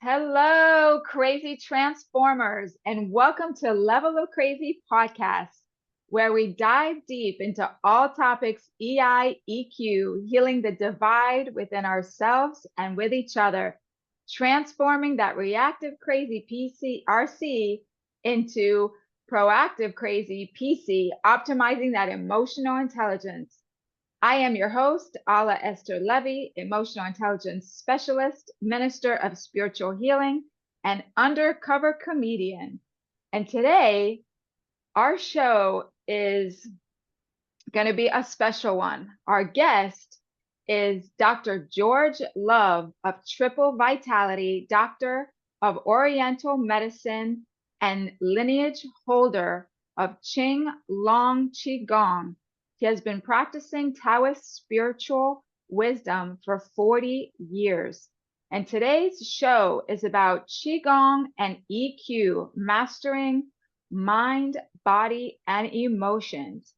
Hello, crazy transformers, and welcome to Level of Crazy podcast, where we dive deep into all topics EI, EQ, healing the divide within ourselves and with each other, transforming that reactive crazy RC into proactive crazy PC, optimizing that emotional intelligence. I am your host, Alla Esther Levy, emotional intelligence specialist, minister of spiritual healing, and undercover comedian. And today, our show is going to be a special one. Our guest is Dr. George Love of Triple Vitality, Doctor of Oriental Medicine, and lineage holder of Qing Long Qigong. He has been practicing Taoist spiritual wisdom for 40 years. And today's show is about Qigong and EQ, mastering mind, body, and emotions.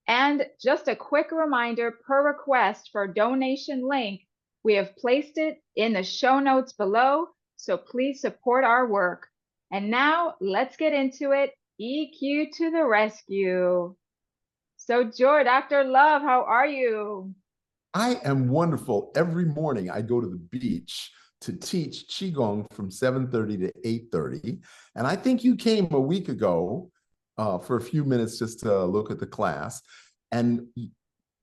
And just a quick reminder, per request for donation link, we have placed it in the show notes below, so please support our work. And now let's get into it. EQ to the rescue. So Dr. Love, how are you? I am wonderful. Every morning I go to the beach to teach Qigong from 7:30 to 8:30. And I think you came a week ago for a few minutes just to look at the class. And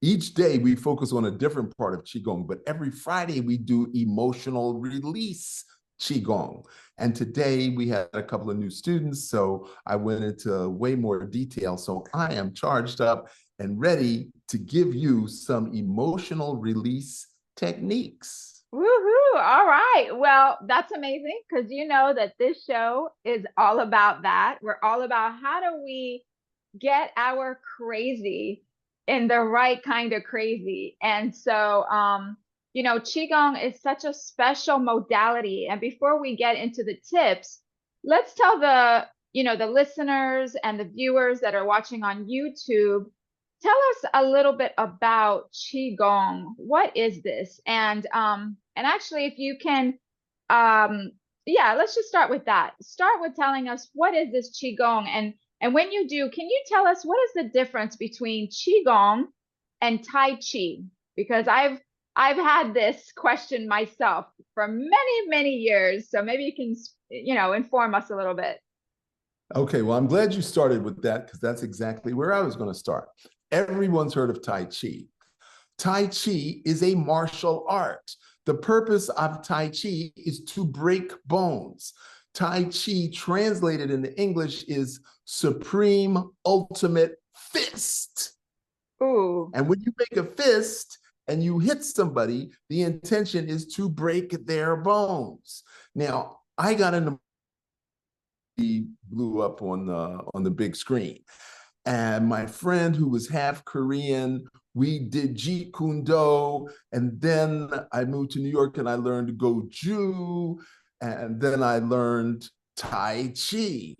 each day we focus on a different part of Qigong, but every Friday we do emotional release Qigong. And today we had a couple of new students, so I went into way more detail. So I am charged up and ready to give you some emotional release techniques. Woohoo! All right. Well, that's amazing because you know that this show is all about that. We're all about how do we get our crazy in the right kind of crazy. And so, Qigong is such a special modality. And before we get into the tips, let's tell the listeners and the viewers that are watching on YouTube, tell us a little bit about Qigong. What is this? And actually, if you can, let's just start with that. Start with telling us what is this Qigong, and when you do, can you tell us what is the difference between Qigong and Tai Chi? Because I've had this question myself for many years, so maybe you can inform us a little bit. Okay, well, I'm glad you started with that because that's exactly where I was going to start. Everyone's heard of Tai Chi. Tai Chi is a martial art. The purpose of Tai Chi is to break bones. Tai Chi, translated into English, is supreme ultimate fist. Ooh. And when you make a fist and you hit somebody, the intention is to break their bones. Now, I got into blew up on the big screen. And my friend who was half Korean, we did Jeet Kune Do, and then I moved to New York and I learned Go Ju, and then I learned Tai Chi.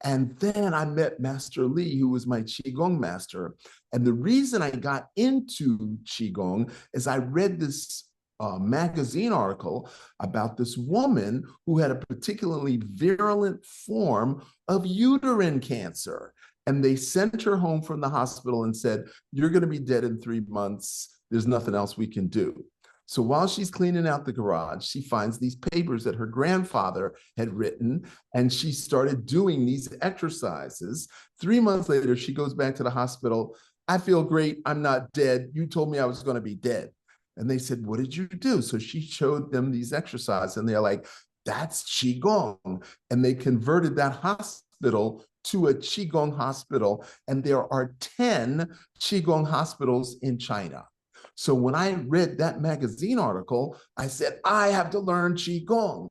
And then I met Master Lee, who was my Qigong master. And the reason I got into Qigong is I read this magazine article about this woman who had a particularly virulent form of uterine cancer. And they sent her home from the hospital and said, "You're going to be dead in 3 months. There's nothing else we can do." So while she's cleaning out the garage, she finds these papers that her grandfather had written, and she started doing these exercises. 3 months later, she goes back to the hospital. "I feel great. I'm not dead. You told me I was going to be dead." And they said, "What did you do?" So she showed them these exercises, and they're like, "That's Qigong." And they converted that hospital to a Qigong hospital. And there are 10 Qigong hospitals in China. So when I read that magazine article, I said, I have to learn Qigong.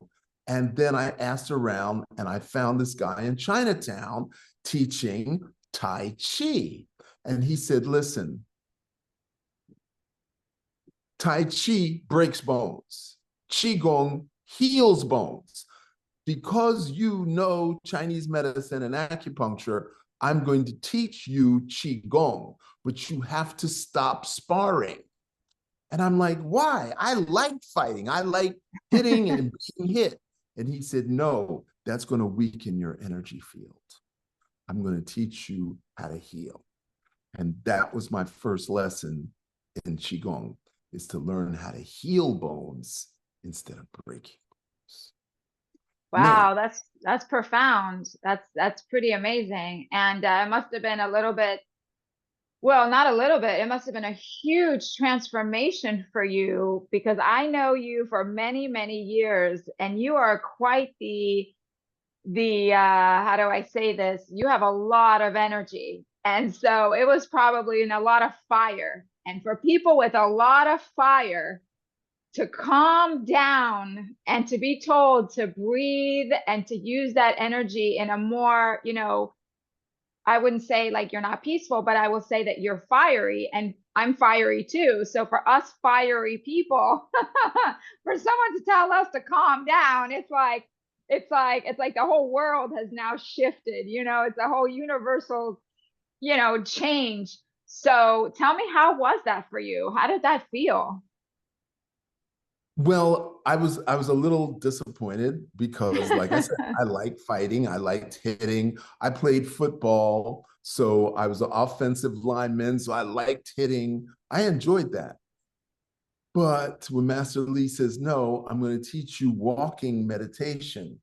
And then I asked around and I found this guy in Chinatown teaching Tai Chi. And he said, "Listen, Tai Chi breaks bones. Qigong heals bones. Because you know Chinese medicine and acupuncture, I'm going to teach you Qigong, but you have to stop sparring." And I'm like, "Why? I like fighting. I like hitting and being hit." And he said, no, that's going to weaken your energy field. I'm going to teach you how to heal. And that was my first lesson in Qigong, is to learn how to heal bones instead of breaking bones. Wow, Now, that's profound. That's pretty amazing. And it must have been a little bit, well, not a little bit. It must have been a huge transformation for you, because I know you for many, many years, and you are quite the how do I say this? You have a lot of energy. And so it was probably in a lot of fire. And for people with a lot of fire to calm down and to be told to breathe and to use that energy in a more, I wouldn't say like you're not peaceful, but I will say that you're fiery, and I'm fiery too. So for us fiery people, for someone to tell us to calm down, it's like the whole world has now shifted, it's a whole universal, change. So tell me, how was that for you? How did that feel? well, I was a little disappointed because, like I said, I liked fighting, I liked hitting. I played football, so I was an offensive lineman, so I liked hitting. I enjoyed that. But when Master Lee says, no, I'm going to teach you walking meditation.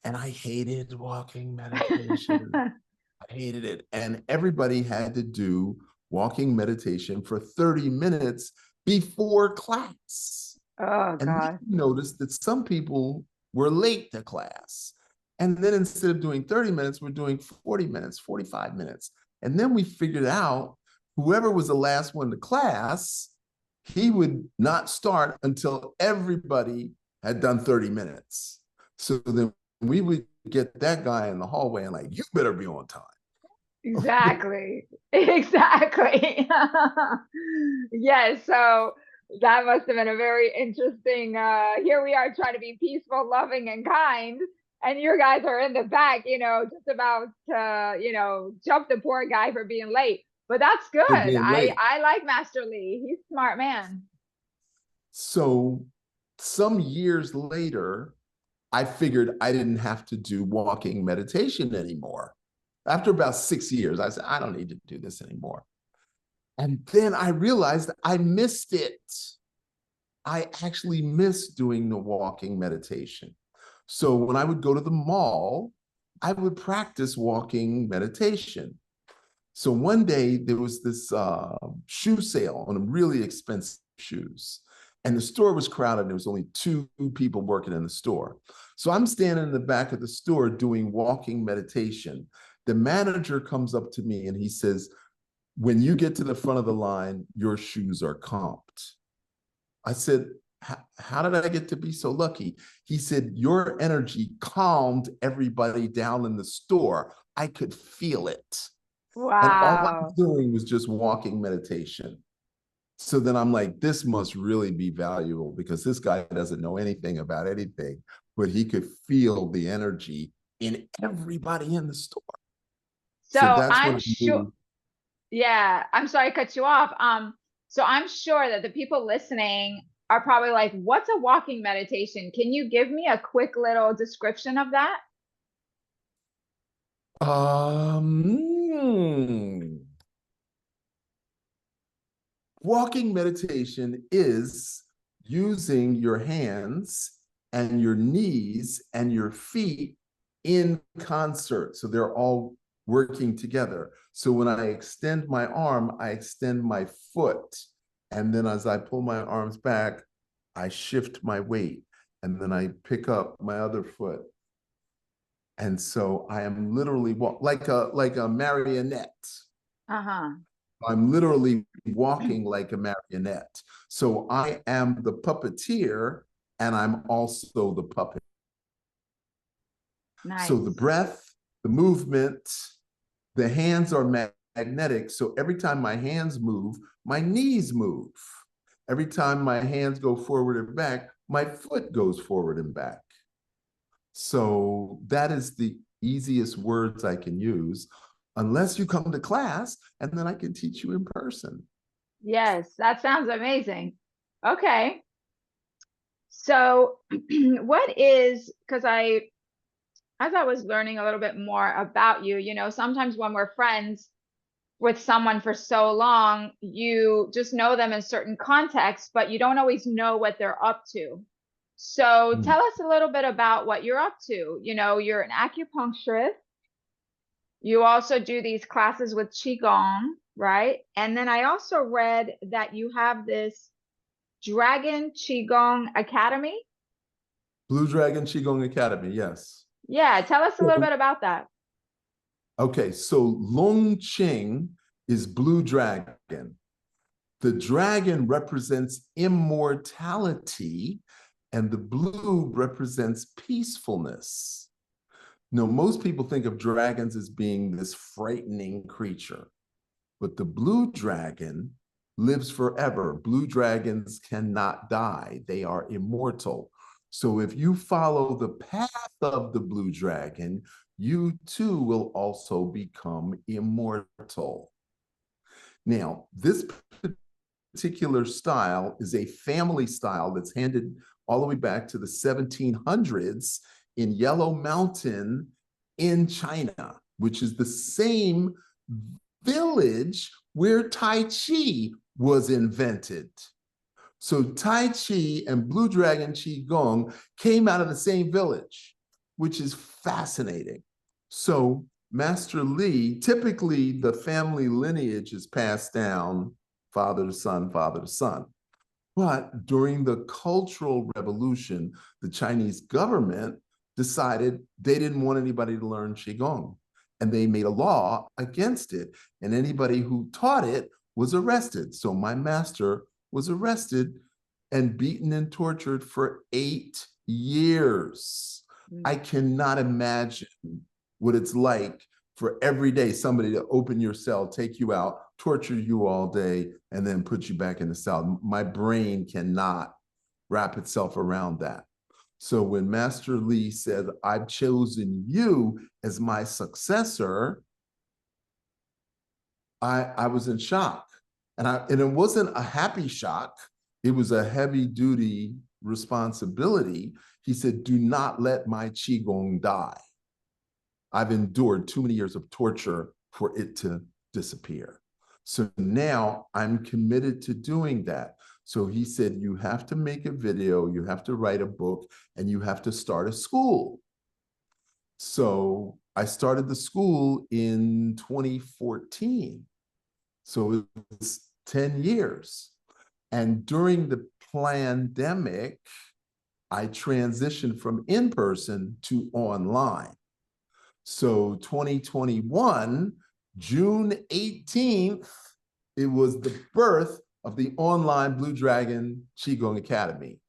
And I hated walking meditation. I hated it. And everybody had to do walking meditation for 30 minutes before class. Oh And then God. we noticed that some people were late to class. And then instead of doing 30 minutes, we're doing 40 minutes, 45 minutes. And then we figured out whoever was the last one to class, he would not start until everybody had done 30 minutes. So then we would get that guy in the hallway and like, you better be on time. Exactly. Exactly. Yes, so that must have been a very interesting, here we are trying to be peaceful, loving, and kind, and your guys are in the back, just about to, jump the poor guy for being late. But that's good. For being late. I like Master Lee. He's a smart man. So some years later, I figured I didn't have to do walking meditation anymore. After about 6 years, I said, I don't need to do this anymore. And then I realized I missed it. I actually missed doing the walking meditation. So when I would go to the mall, I would practice walking meditation. So one day there was this shoe sale on really expensive shoes. And the store was crowded. There was only 2 people working in the store. So I'm standing in the back of the store doing walking meditation. The manager comes up to me and he says, when you get to the front of the line, your shoes are comped. I said, how did I get to be so lucky? He said, your energy calmed everybody down in the store. I could feel it. And all I was Wow. doing was just walking meditation. So then I'm like, this must really be valuable because this guy doesn't know anything about anything, but he could feel the energy in everybody in the store. So So that's when I'm I sure, knew. yeah, I'm sorry to cut you off. So I'm sure that the people listening are probably like, what's a walking meditation? Can you give me a quick little description of that? Um, Walking meditation is using your hands and your knees and your feet in concert. So they're all working together. So when I extend my arm, I extend my foot. And then as I pull my arms back, I shift my weight. And then I pick up my other foot. And so I am literally like a marionette. Uh-huh. I'm literally walking like a marionette. So I am the puppeteer and I'm also the puppet. So the Nice. breath, the movement, the hands are magnetic. So every time my hands move, my knees move. Every time my hands go forward and back, my foot goes forward and back. So that is the easiest words I can use, unless you come to class and then I can teach you in person. Yes, that sounds amazing. Okay. So what is, because as I was learning a little bit more about you, sometimes when we're friends with someone for so long, you just know them in certain contexts, but you don't always know what they're up to. So Mm. tell us a little bit about what you're up to. You're an acupuncturist. You also do these classes with Qigong, right? And then I also read that you have this Dragon Qigong Academy. Blue Dragon Qigong Academy, yes. Yeah, tell us a little bit about that. Okay, so Long Qing is blue dragon. The dragon represents immortality, and the blue represents peacefulness. Now, most people think of dragons as being this frightening creature, but the blue dragon lives forever. Blue dragons cannot die, they are immortal. So if you follow the path of the blue dragon, you too will also become immortal. Now, this particular style is a family style that's handed all the way back to the 1700s in Yellow Mountain in China, which is the same village where Tai Chi was invented. So Tai Chi and Blue Dragon Qigong came out of the same village, which is fascinating. So Master Li, typically the family lineage is passed down father to son, father to son. But during the Cultural Revolution, the Chinese government decided they didn't want anybody to learn Qigong. And they made a law against it. And anybody who taught it was arrested. So my master was arrested and beaten and tortured for 8 years. I cannot imagine what it's like for every day somebody to open your cell, take you out, torture you all day, and then put you back in the cell. My brain cannot wrap itself around that. So when Master Li said, I've chosen you as my successor, I was in shock. And it wasn't a happy shock. It was a heavy duty responsibility. He said, do not let my Qigong die. I've endured too many years of torture for it to disappear. So now I'm committed to doing that. So he said, you have to make a video, you have to write a book, and you have to start a school. So I started the school in 2014. So it's 10 years. And during the pandemic, I transitioned from in-person to online. So 2021, June 18th, it was the birth of the online Blue Dragon Qigong Academy.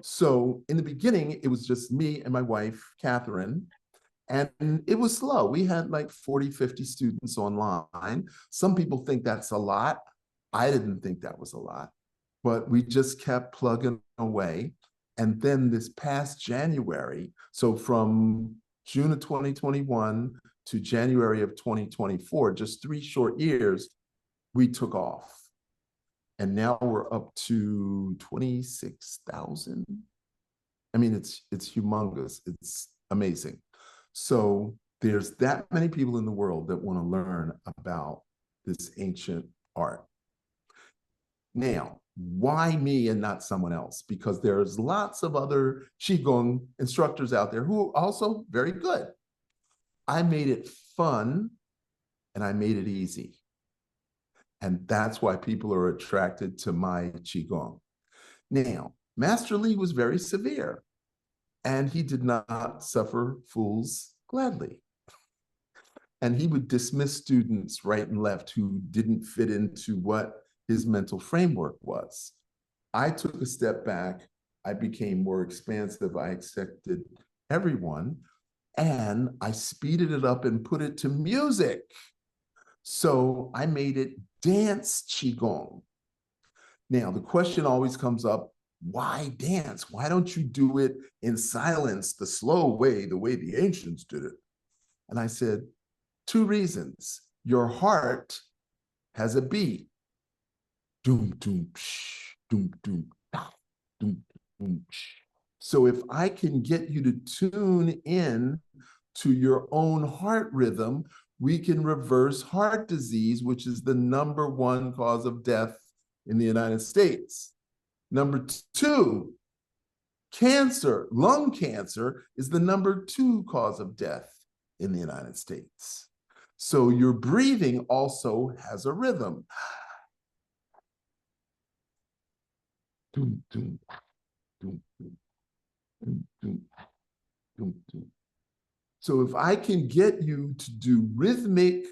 So in the beginning, it was just me and my wife, Catherine, and it was slow. We had like 40, 50 students online. Some people think that's a lot. I didn't think that was a lot, but we just kept plugging away. And then this past January, so from June of 2021 to January of 2024, just 3 short years, we took off. And now we're up to 26,000. I mean, it's humongous. It's amazing. So there's that many people in the world that want to learn about this ancient art. Now, why me and not someone else? Because there's lots of other Qigong instructors out there who are also very good. I made it fun and I made it easy. And that's why people are attracted to my Qigong. Now, Master Li was very severe and he did not suffer fools gladly. And he would dismiss students right and left who didn't fit into what his mental framework was. I took a step back. I became more expansive. I accepted everyone. And I speeded it up and put it to music. So I made it dance Qigong. Now, the question always comes up, why dance? Why don't you do it in silence, the slow way, the way the ancients did it? And I said, 2 reasons. Your heart has a beat. Doom, doom, psh, doom, doom, da, doom, doom, psh. So if I can get you to tune in to your own heart rhythm, we can reverse heart disease, which is the #1 cause of death in the United States. Number 2, cancer, lung cancer, is the #2 cause of death in the United States. So your breathing also has a rhythm. So if I can get you to do rhythmic,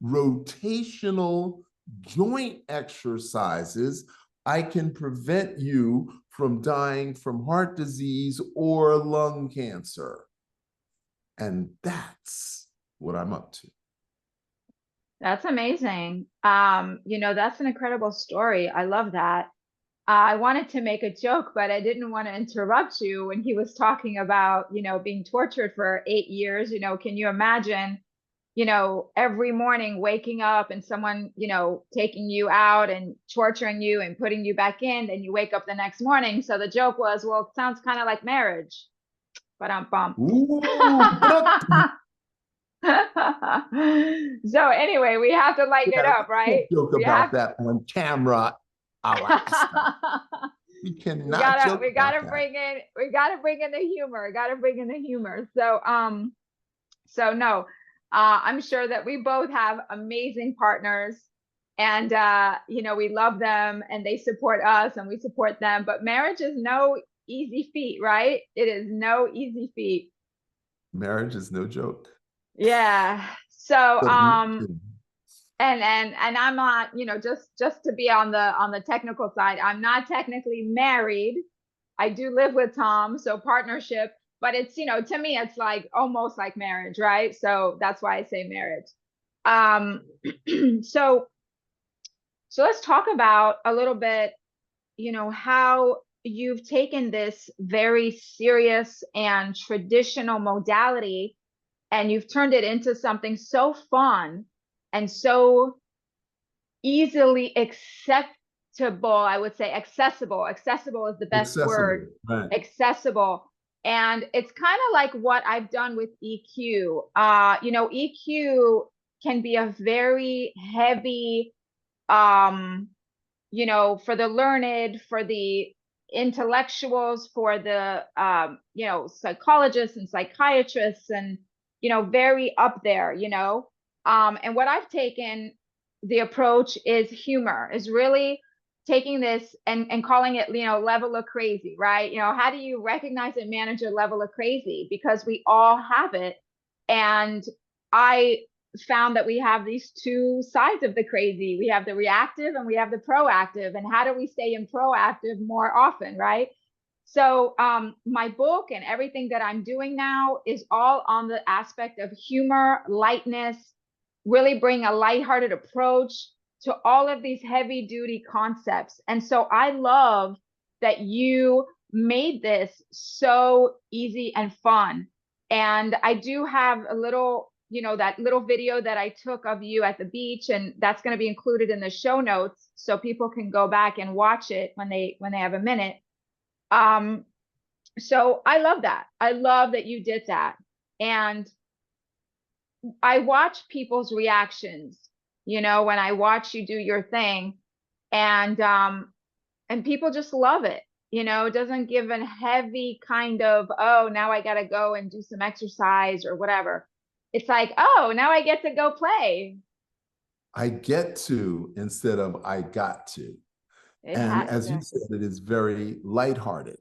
rotational joint exercises, I can prevent you from dying from heart disease or lung cancer. And that's what I'm up to. That's amazing. That's an incredible story. I love that. I wanted to make a joke, but I didn't want to interrupt you when he was talking about, being tortured for 8 years. Can you imagine, every morning waking up and someone, taking you out and torturing you and putting you back in, then you wake up the next morning. So the joke was, well, it sounds kind of like marriage, but I'm bummed. So anyway, we have to lighten it up, right? Joke about that on camera, Alla. We cannot joke we gotta about bring in the humor. Gotta bring in the humor. So no, I'm sure that we both have amazing partners, and we love them and they support us and we support them. But marriage is no easy feat, right? It is no easy feat. Marriage is no joke. Yeah. So and I'm not, just to be on the technical side, I'm not technically married. I do live with Tom, so partnership, but it's, to me it's like almost like marriage, right? So that's why I say marriage. So let's talk about a little bit, how you've taken this very serious and traditional modality and you've turned it into something so fun and so easily acceptable. I would say accessible is the best word. Right. Accessible. And it's kind of like what I've done with EQ. EQ can be a very heavy, for the learned, for the intellectuals, for the psychologists and psychiatrists, and very up there. And what I've taken, the approach is humor, is really taking this and calling it, level of crazy, right? How do you recognize and manage a level of crazy? Because we all have it. And I found that we have these two sides of the crazy. We have the reactive and we have the proactive. And how do we stay in proactive more often, right? So my book and everything that I'm doing now is all on the aspect of humor, lightness, really bring a lighthearted approach to all of these heavy duty concepts. And so I love that you made this so easy and fun. And I do have a little, that little video that I took of you at the beach, and that's going to be included in the show notes so people can go back and watch it when they have a minute. So I love that. I love that you did that. And I watch people's reactions, when I watch you do your thing, and people just love it. It doesn't give a heavy kind of, oh, now I got to go and do some exercise or whatever. It's like, oh, now I get to go play. I get to instead of I got to. And as you said, it is very lighthearted.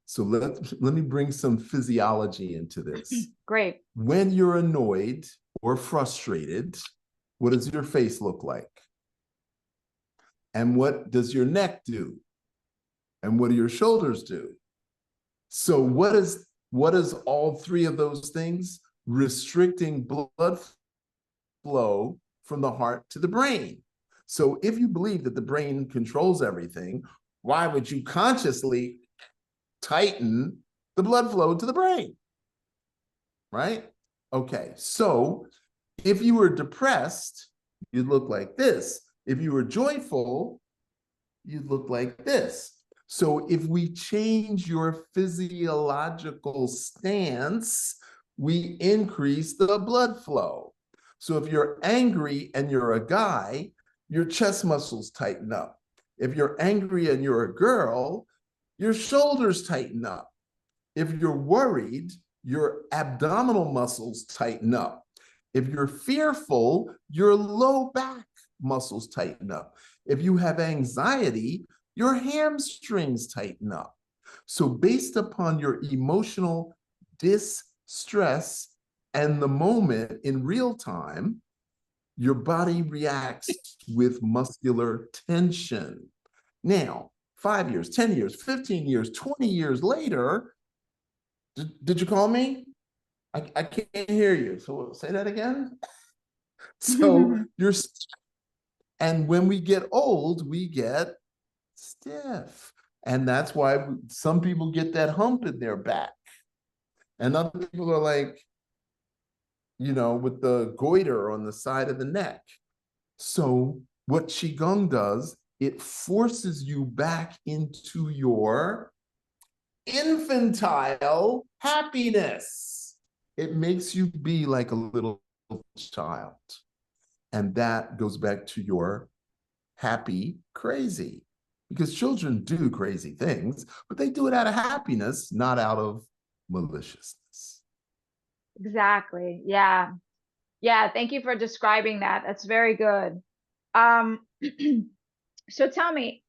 So let me bring some physiology into this. Great. When you're annoyed or frustrated, what does your face look like? And what does your neck do? And what do your shoulders do? So what is all three of those things? Restricting blood flow from the heart to the brain. So if you believe that the brain controls everything, why would you consciously tighten the blood flow to the brain? Right? Okay, so if you were depressed, you'd look like this. If you were joyful, you'd look like this. So if we change your physiological stance, we increase the blood flow. So if you're angry and you're a guy, your chest muscles tighten up. If you're angry and you're a girl, your shoulders tighten up. If you're worried, your abdominal muscles tighten up. If you're fearful, your low back muscles tighten up. If you have anxiety, your hamstrings tighten up. So based upon your emotional distress and the moment in real time, your body reacts with muscular tension. Now, 5 years, 10 years, 15 years, 20 years later, did you call me? I can't hear you. So say that again. So you're, and when we get old, we get stiff. And that's why some people get that hump in their back. And other people are like, with the goiter on the side of the neck. So what Qigong does, it forces you back into your infantile happiness. It makes you be like a little child. And that goes back to your happy crazy. Because children do crazy things, but they do it out of happiness, not out of maliciousness. Exactly. Yeah. Yeah. Thank you for describing that. That's very good. Um, so tell me,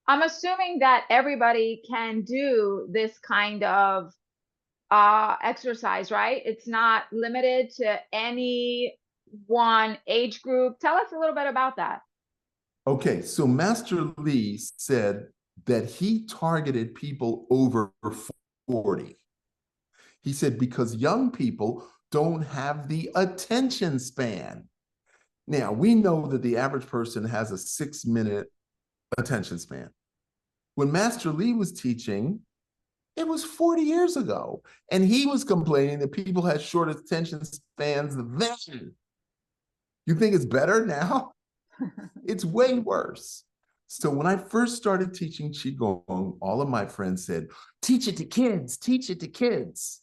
I'm assuming that everybody can do this kind of exercise, right? It's not limited to any one age group. Tell us a little bit about that. Okay, so Master Li said that he targeted people over 40. He said because young people don't have the attention span. Now, we know that the average person has a 6-minute attention span. When Master Li was teaching, it was 40 years ago. And he was complaining that people had short attention spans then. You think it's better now? It's way worse. So when I first started teaching Qigong, all of my friends said, teach it to kids, teach it to kids.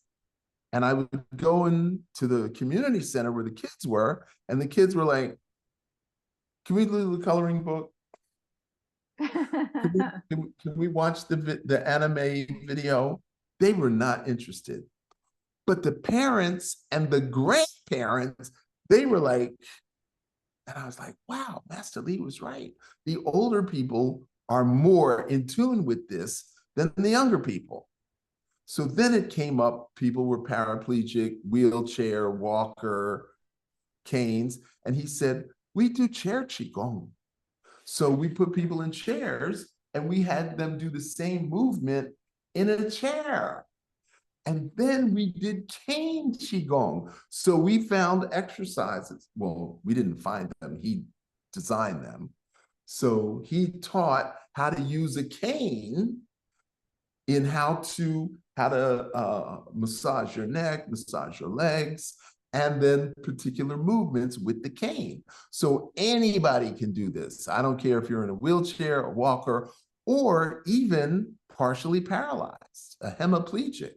And I would go into the community center where the kids were, and the kids were like, can we do the coloring book? Can we watch the anime video? They were not interested. But the parents and the grandparents, they were like, and I was like, wow, Master Li was right. The older people are more in tune with this than the younger people. So then it came up, people were paraplegic, wheelchair, walker, canes. And he said, we do chair Qigong. So we put people in chairs and we had them do the same movement in a chair. And then we did cane Qigong. So we found exercises. Well, we didn't find them, he designed them. So he taught how to use a cane in how to massage your neck, massage your legs, and then particular movements with the cane. So anybody can do this. I don't care if you're in a wheelchair, a walker, or even partially paralyzed, a hemiplegic.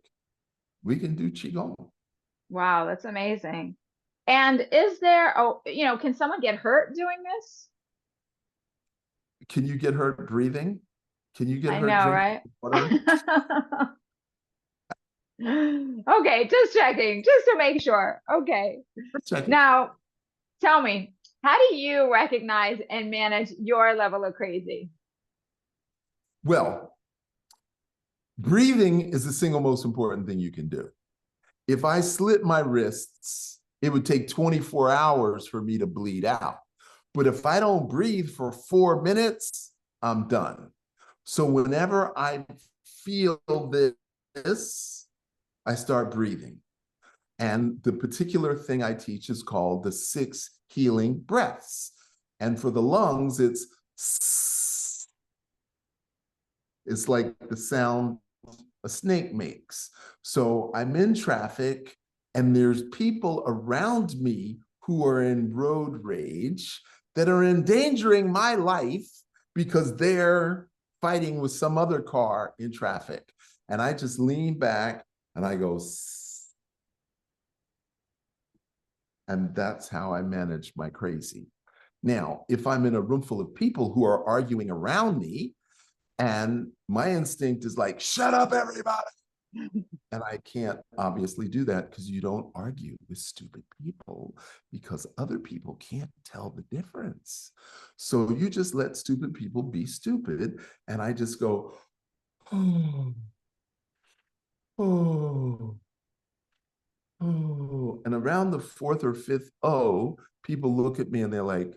We can do Qigong. Wow, that's amazing. And is there, can someone get hurt doing this? Can you get hurt breathing? Can you get I hurt know, drinking right? water? Okay, just checking, just to make sure. Okay. Checking. Now, tell me, how do you recognize and manage your level of crazy? Well, breathing is the single most important thing you can do. If I slit my wrists, it would take 24 hours for me to bleed out. But if I don't breathe for 4 minutes, I'm done. So whenever I feel this, I start breathing. And the particular thing I teach is called the 6 healing breaths. And for the lungs, it's like the sound a snake makes. So I'm in traffic and there's people around me who are in road rage that are endangering my life because they're fighting with some other car in traffic. And I just lean back and I go, and that's how I manage my crazy. Now, if I'm in a room full of people who are arguing around me, and my instinct is like, shut up, everybody. And I can't obviously do that because you don't argue with stupid people because other people can't tell the difference. So you just let stupid people be stupid. And I just go, oh, oh, oh. And around the fourth or fifth oh, people look at me and they're like,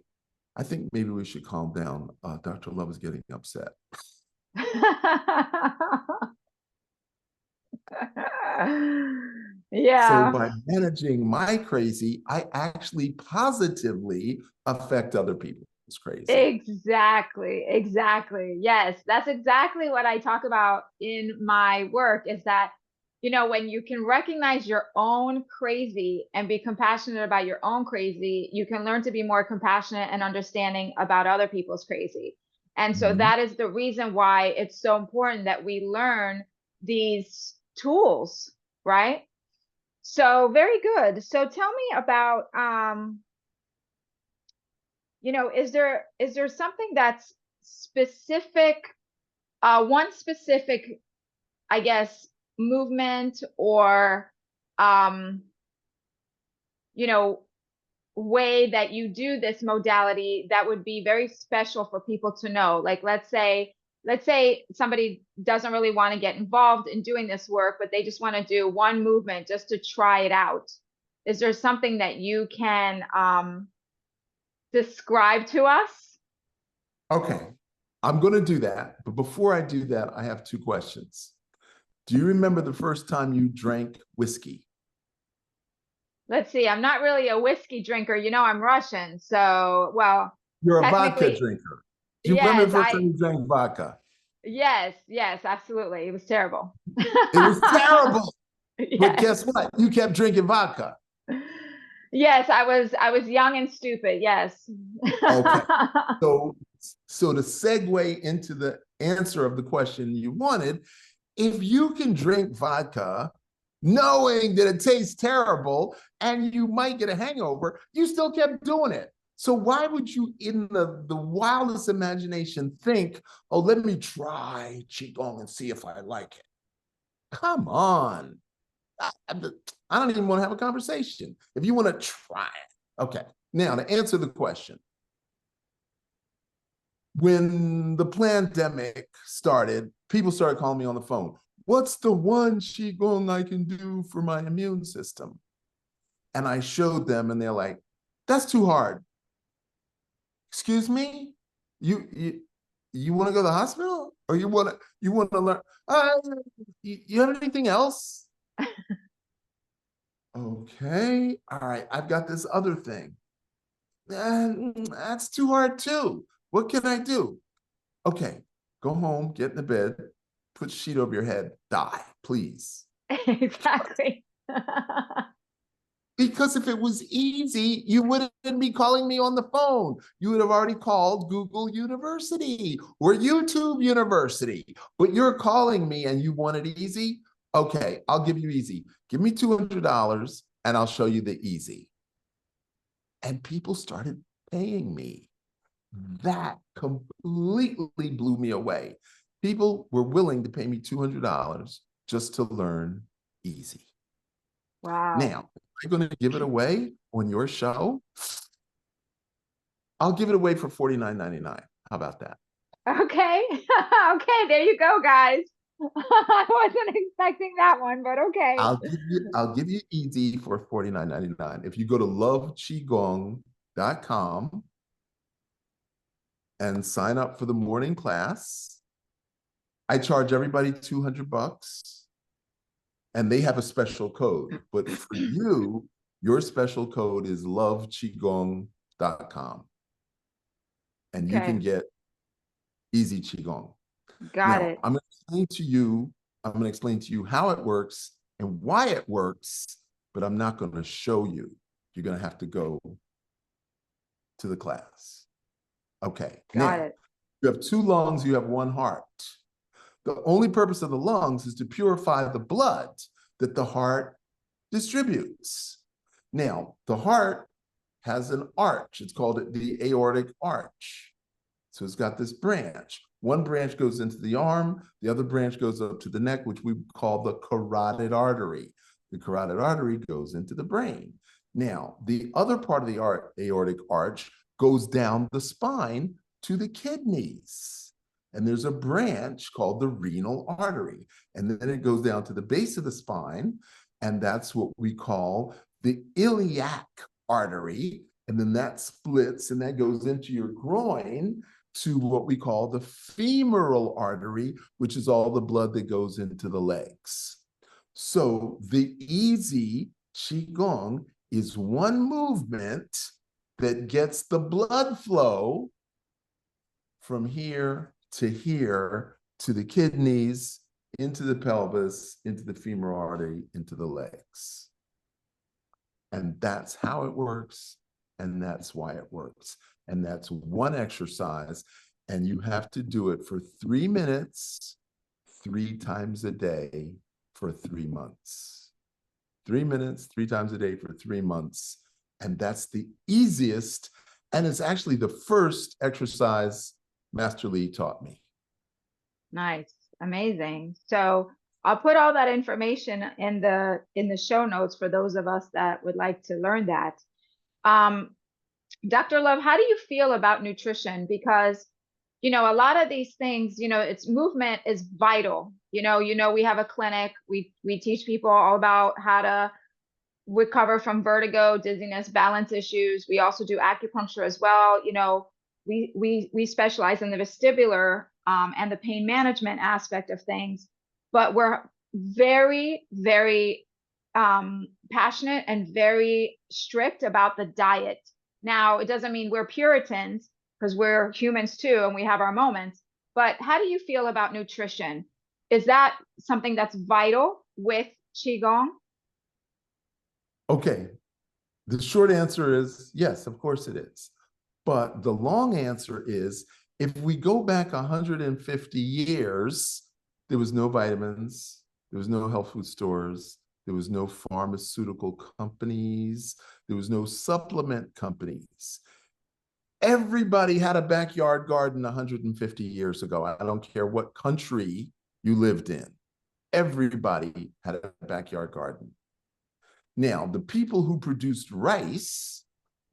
I think maybe we should calm down. Dr. Love is getting upset. So Yeah. by managing my crazy, I actually positively affect other people's crazy. Exactly. Exactly. Yes, that's exactly what I talk about in my work is that, when you can recognize your own crazy and be compassionate about your own crazy, you can learn to be more compassionate and understanding about other people's crazy. And so Mhm. that is the reason why it's so important that we learn these tools, right? So very good. So tell me about is there something that's specific, one specific, I guess, movement or um, you know, way that you do this modality that would be very special for people to know? Like let's say somebody doesn't really want to get involved in doing this work, but they just want to do one movement just to try it out. Is there something that you can describe to us? Okay, I'm going to do that. But before I do that, I have two questions. Do you remember the first time you drank whiskey? Let's see. I'm not really a whiskey drinker. I'm Russian. So, well, You're a vodka technically, drinker. Do you remember yes, the first time you drank vodka? yes, absolutely. It was terrible. It was terrible. But Yes. guess what? You kept drinking vodka. Yes, I was young and stupid. Yes. Okay. So, so to segue into the answer of the question you wanted, if you can drink vodka knowing that it tastes terrible and you might get a hangover, you still kept doing it. So why would you, in the wildest imagination, think, oh, let me try Qigong and see if I like it? Come on. I don't even want to have a conversation. If you want to try it. Okay. Now, to answer the question, when the pandemic started, people started calling me on the phone. What's the one Qigong I can do for my immune system? And I showed them, and they're like, that's too hard. Excuse me? You want to go to the hospital? Or you want to learn? You have anything else? Okay. All right. I've got this other thing. That's too hard too. What can I do? Okay, go home, get in the bed, put a sheet over your head, die, please. Exactly. Because if it was easy, you wouldn't be calling me on the phone. You would have already called Google University or YouTube University. But you're calling me and you want it easy? Okay, I'll give you easy. Give me $200 and I'll show you the easy. And people started paying me. That completely blew me away. People were willing to pay me $200 just to learn easy. Wow. Now, I'm going to give it away on your show. I'll give it away for $49.99. How about that? Okay. Okay, there you go, guys. I wasn't expecting that one, but okay. I'll give you easy for $49.99. If you go to loveqigong.com and sign up for the morning class, I charge everybody $200. And they have a special code. But for you, your special code is loveqigong.com. And you can Okay. get easy Qigong. Got Now, it. I'm going to explain to you how it works and why it works, but I'm not going to show you. You're going to have to go to the class. Okay. Got Now, it. You have two lungs, you have one heart. The only purpose of the lungs is to purify the blood that the heart distributes. Now, the heart has an arch. It's called the aortic arch. So it's got this branch. One branch goes into the arm, the other branch goes up to the neck, which we call the carotid artery. The carotid artery goes into the brain. Now, the other part of the aortic arch goes down the spine to the kidneys. And there's a branch called the renal artery. And then it goes down to the base of the spine, and that's what we call the iliac artery. And then that splits and that goes into your groin to what we call the femoral artery, which is all the blood that goes into the legs. So the easy Qigong is one movement that gets the blood flow from here to the kidneys, into the pelvis, into the femoral artery, into the legs. And that's how it works. And that's why it works. And that's one exercise. And you have to do it for 3 minutes, 3 times a day for 3 months. 3 minutes, 3 times a day for 3 months. And that's the easiest. And it's actually the first exercise Master Li taught me. Nice. Amazing. So I'll put all that information in the show notes for those of us that would like to learn that. Dr. Love, how do you feel about nutrition? Because, a lot of these things, it's movement is vital. We have a clinic. We teach people all about how to recover from vertigo, dizziness, balance issues. We also do acupuncture as well. We specialize in the vestibular and the pain management aspect of things, but we're very, very passionate and very strict about the diet. Now, it doesn't mean we're Puritans, because we're humans too, and we have our moments. But how do you feel about nutrition? Is that something that's vital with Qigong? Okay, the short answer is yes, of course it is. But the long answer is, if we go back 150 years, there was no vitamins, there was no health food stores, there was no pharmaceutical companies, there was no supplement companies. Everybody had a backyard garden 150 years ago. I don't care what country you lived in. Everybody had a backyard garden. Now, the people who produced rice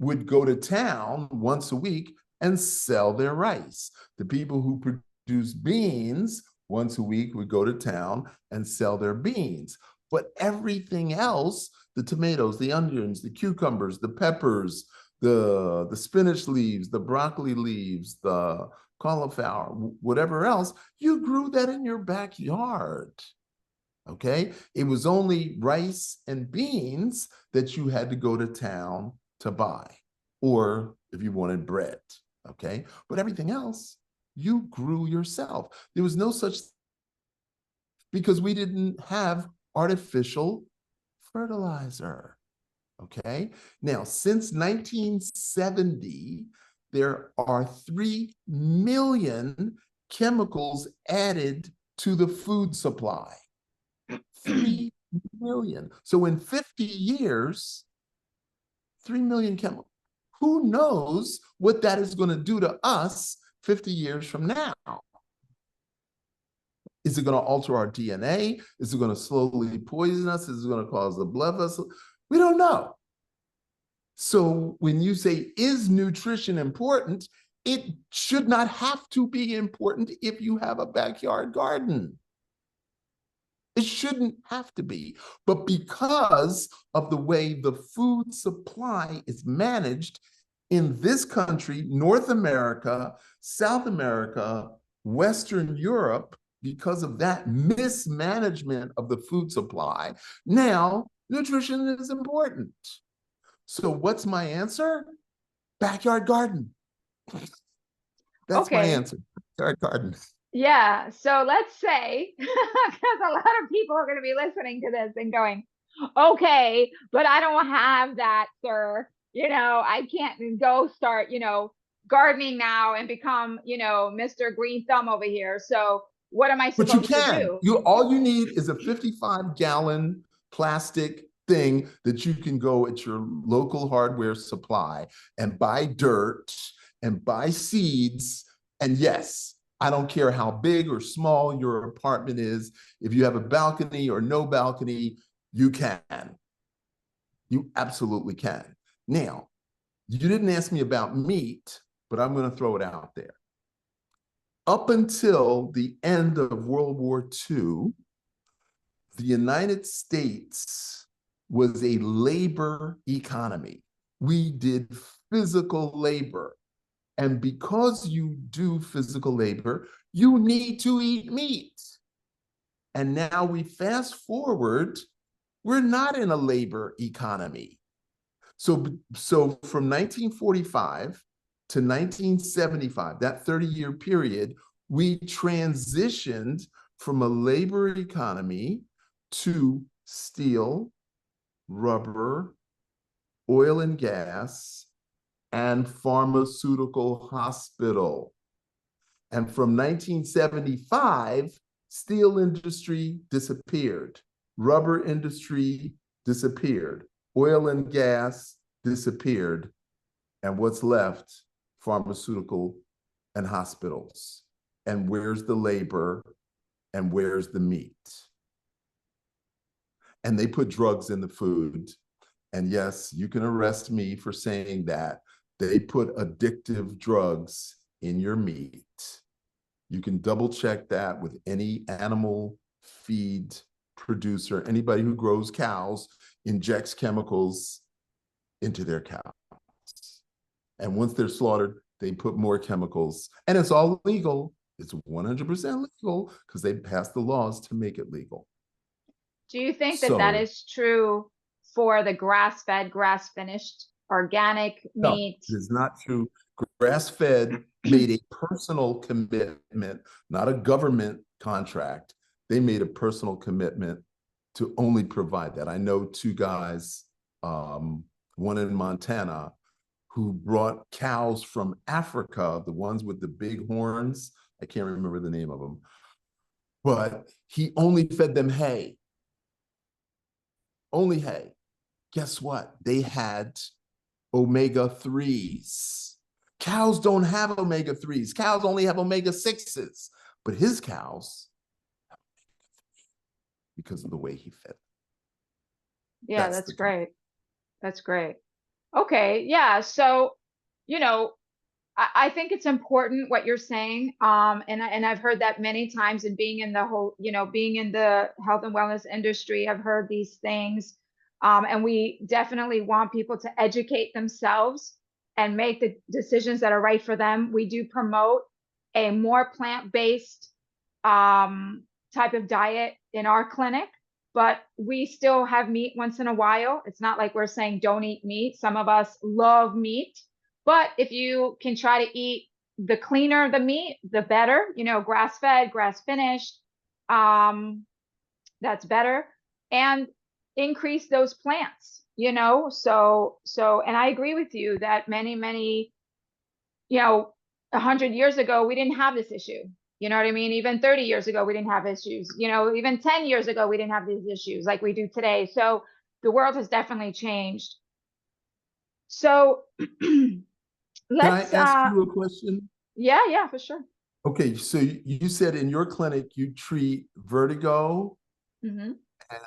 would go to town once a week and sell their rice. The people who produced beans once a week would go to town and sell their beans. But everything else, the tomatoes, the onions, the cucumbers, the peppers, the spinach leaves, the broccoli leaves, the cauliflower, whatever else, you grew that in your backyard. Okay? It was only rice and beans that you had to go to town to buy, or if you wanted bread. Okay? But everything else, you grew yourself. There was no such, because we didn't have artificial fertilizer. Okay? Now, since 1970, there are 3 million chemicals added to the food supply. 3 million. So in 50 years, 3 million chemicals. Who knows what that is going to do to us 50 years from now? Is it going to alter our DNA? Is it going to slowly poison us? Is it going to cause the blood vessel? We don't know. So when you say, is nutrition important? It should not have to be important if you have a backyard garden. It shouldn't have to be. But because of the way the food supply is managed in this country, North America, South America, Western Europe, because of that mismanagement of the food supply, now nutrition is important. So what's my answer? Backyard garden. That's my answer. Backyard garden. Yeah. So let's say, because a lot of people are going to be listening to this and going, okay, but I don't have that, sir. I can't go start, gardening now and become, Mr. Green Thumb over here. So what am I But you supposed to can. do? All you need is a 55-gallon plastic thing that you can go at your local hardware supply and buy dirt and buy seeds. And yes, I don't care how big or small your apartment is. If you have a balcony or no balcony, you can. You absolutely can. Now, you didn't ask me about meat, but I'm going to throw it out there. Up until the end of World War II, the United States was a labor economy. We did physical labor. And because you do physical labor, you need to eat meat. And now we fast forward, we're not in a labor economy. So from 1945 to 1975, that 30-year period, we transitioned from a labor economy to steel, rubber, oil and gas, and pharmaceutical hospital. And from 1975, steel industry disappeared, rubber industry disappeared, oil and gas disappeared, and what's left? Pharmaceutical and hospitals. And where's the labor and where's the meat? And they put drugs in the food. And yes, you can arrest me for saying that. They put addictive drugs in your meat. You can double check that with any animal feed producer. Anybody who grows cows injects chemicals into their cows. And once they're slaughtered, they put more chemicals. And it's all legal. It's 100% legal because they passed the laws to make it legal. Do you think that that is true for the grass-fed, grass-finished organic meat? No, it is not true. Grass-fed made a personal commitment, not a government contract. They made a personal commitment to only provide that. I know two guys, one in Montana, who brought cows from Africa, the ones with the big horns. I can't remember the name of them, but he only fed them hay. Only hay. Guess what? They had omega-3s. Cows don't have omega-3s. Cows only have omega-6s, but his cows have omega-3 because of the way he fed them. Yeah, that's great. That's great. Okay, yeah. So, I think it's important what you're saying. And I've heard that many times, and being in the whole, being in the health and wellness industry, I've heard these things. And we definitely want people to educate themselves and make the decisions that are right for them. We do promote a more plant-based type of diet in our clinic, but we still have meat once in a while. It's not like we're saying don't eat meat. Some of us love meat, but if you can try to eat the cleaner the meat, the better, grass-fed, grass-finished, that's better. And increase those plants, and I agree with you that many, 100 years ago, we didn't have this issue. You know what I mean? Even 30 years ago, we didn't have issues. Even 10 years ago, we didn't have these issues like we do today. So the world has definitely changed. So let's Can I ask you a question? Yeah, for sure. Okay, so you said in your clinic you treat vertigo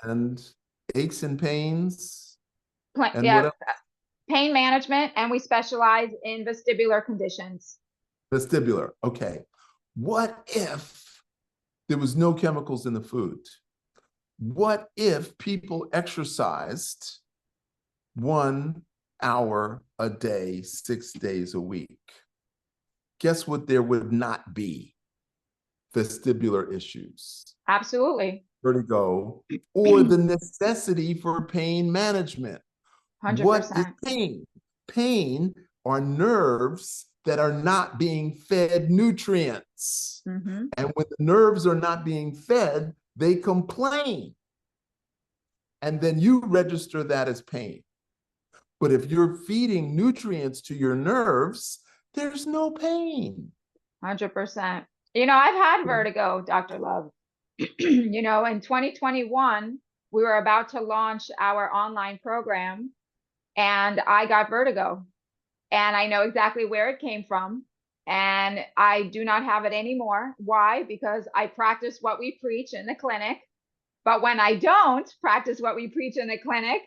and aches and pains and what else? Pain management, and we specialize in vestibular conditions. Vestibular. Okay. What if there was no chemicals in the food? What if people exercised 1 hour a day, 6 days a week? Guess what there would not be? Vestibular issues. Absolutely. Vertigo, or the necessity for pain management. 100%. What is pain? Pain are nerves that are not being fed nutrients. And when the nerves are not being fed, they complain. And then you register that as pain. But if you're feeding nutrients to your nerves, there's no pain. 100%. I've had vertigo, Dr. Love. In 2021, we were about to launch our online program and I got vertigo. And I know exactly where it came from. And I do not have it anymore. Why? Because I practice what we preach in the clinic. But when I don't practice what we preach in the clinic,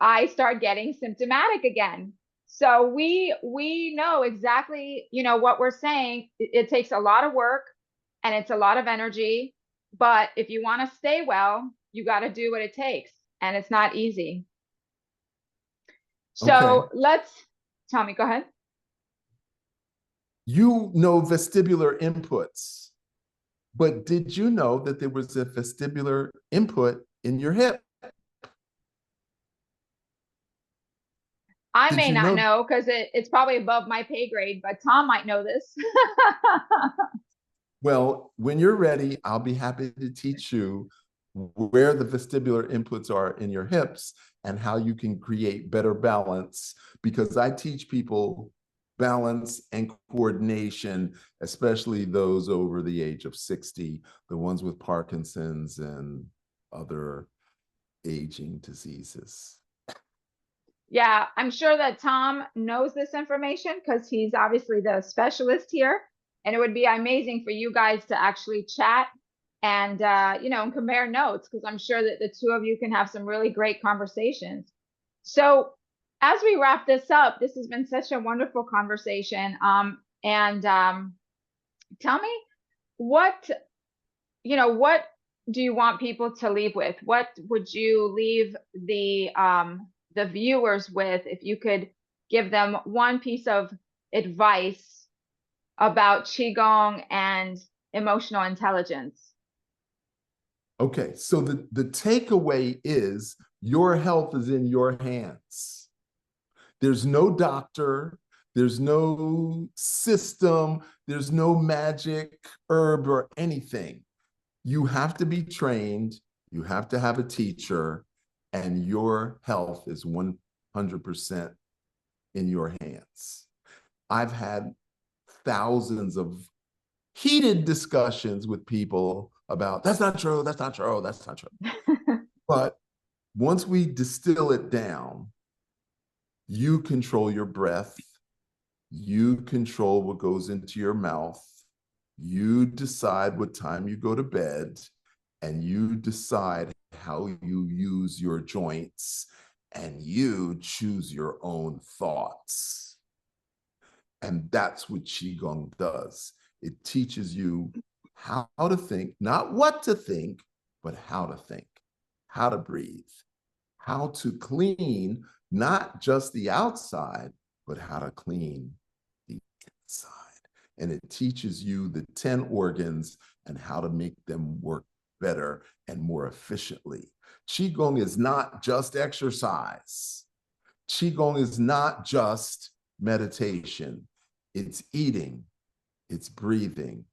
I start getting symptomatic again. So we know exactly, what we're saying. It takes a lot of work and it's a lot of energy. But if you want to stay well, you got to do what it takes. And it's not easy. Okay. So tell me, go ahead. You know vestibular inputs, but did you know that there was a vestibular input in your hip? I Did may you not know? know because it's probably above my pay grade, but Tom might know this. Well, when you're ready, I'll be happy to teach you where the vestibular inputs are in your hips and how you can create better balance, because I teach people balance and coordination, especially those over the age of 60, the ones with Parkinson's and other aging diseases. Yeah, I'm sure that Tom knows this information because he's obviously the specialist here. And it would be amazing for you guys to actually chat and compare notes, because I'm sure that the two of you can have some really great conversations. So as we wrap this up, this has been such a wonderful conversation. And tell me what what do you want people to leave with? What would you leave the viewers with if you could give them one piece of advice about Qigong and emotional intelligence? Okay, so the takeaway is your health is in your hands. There's no doctor, there's no system, there's no magic herb or anything. You have to be trained, you have to have a teacher, and your health is 100% in your hands. I've had thousands of heated discussions with people about that's not true, that's not true, that's not true. But once we distill it down, you control your breath, you control what goes into your mouth, you decide what time you go to bed, and you decide how you use your joints, and you choose your own thoughts. And that's what Qigong does. It teaches you how to think, not what to think, but how to think, how to breathe, how to clean not just the outside, but how to clean the inside. And it teaches you the 10 organs and how to make them work better and more efficiently. Qigong is not just exercise. Qigong is not just meditation. It's eating, it's breathing,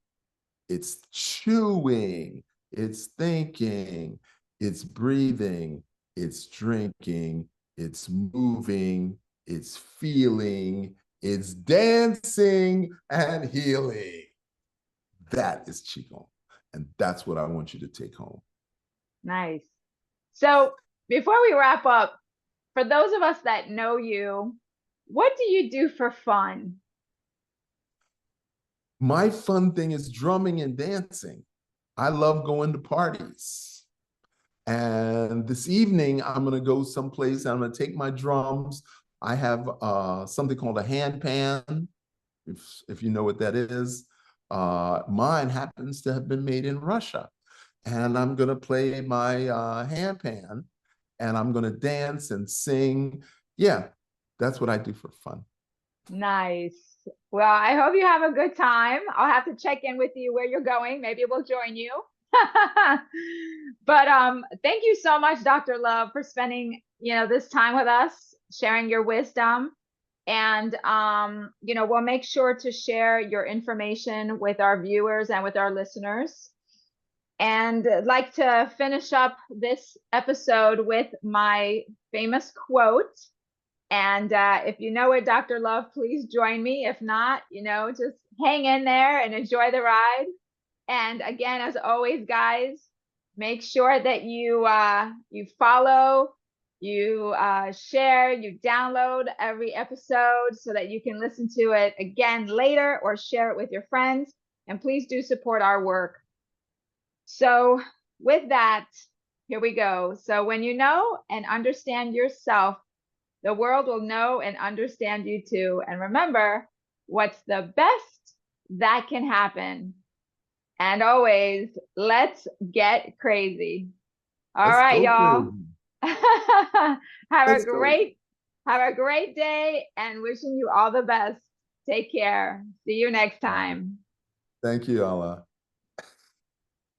it's chewing, it's thinking, it's breathing, it's drinking, it's moving, it's feeling, it's dancing and healing. That is Qigong. And that's what I want you to take home. Nice. So before we wrap up, for those of us that know you, what do you do for fun? My fun thing is drumming and dancing. I love going to parties. And this evening, I'm going to go someplace. I'm going to take my drums. I have something called a hand pan, if you know what that is. Mine happens to have been made in Russia. And I'm going to play my hand pan, and I'm going to dance and sing. Yeah, that's what I do for fun. Nice. Well, I hope you have a good time. I'll have to check in with you where you're going. Maybe we'll join you. But thank you so much, Dr. Love, for spending, this time with us, sharing your wisdom. And we'll make sure to share your information with our viewers and with our listeners. And I'd like to finish up this episode with my famous quote. And if you know it, Dr. Love, please join me. If not, just hang in there and enjoy the ride. And again, as always, guys, make sure that you follow, you share, you download every episode so that you can listen to it again later or share it with your friends. And please do support our work. So with that, here we go. So when you know and understand yourself, the world will know and understand you too. And remember, what's the best that can happen? And always, let's get crazy. All Let's right, go y'all. crazy. have Let's a go. great day and wishing you all the best. Take care. See you next time. Thank you, Alla.